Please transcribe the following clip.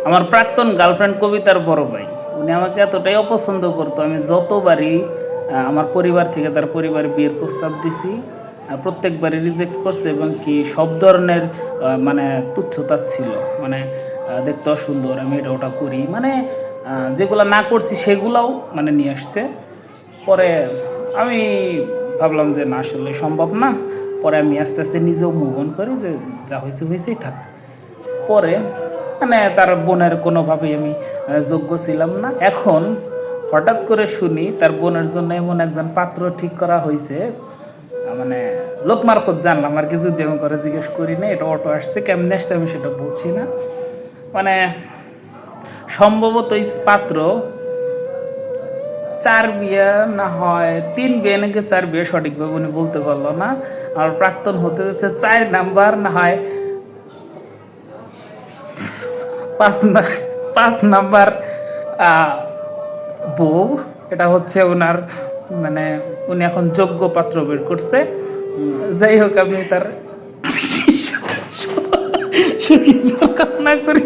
আমার প্রাক্তন গার্লফ্রেন্ড কবিতার বড় ভাই, উনি আমাকে এতটাই অপছন্দ করতো, আমি যতবারই আমার পরিবার থেকে তার পরিবারে বিয়ের প্রস্তাব দিছি প্রত্যেকবারই রিজেক্ট করছে, এবং কি সব ধরনের মানে তুচ্ছতা ছিল, মানে দেখতে অসুন্দর, আমি এটা ওটা করি, মানে যেগুলো না করছি সেগুলাও মানে নিয়ে আসছে। পরে আমি ভাবলাম যে না, আসলে সম্ভব না। পরে আমি আস্তে আস্তে নিজেও মুভ অন করি, যে যা হয়েছে হয়েছেই থাক। পরে মানে তার বোনের কোনোভাবেই আমি যোগ্য ছিলাম না। এখন হঠাৎ করে শুনি তার বোনের জন্য এমন একজন পাত্র ঠিক করা হয়েছে, মানে লোক মারফত জানলাম আর কি, যদি আমি করে জিজ্ঞেস করি না। এটা অটো আসছে, কেমনে আসছে আমি সেটা বলছি না। মানে সম্ভবত এই পাত্র 4 বিয়ে না হয় 3 বিয়ে, নাকি 4 বিয়ে, সঠিকভাবে উনি বলতে পারলো না। আর প্রাক্তন হতে যাচ্ছে 4 নাম্বার, না হয় 5 নাম্বার বউ। এটা হচ্ছে ওনার, মানে উনি এখন যোগ্য পাত্র বের করছে। যাই হোক, আমি তার সুখী কামনা করি।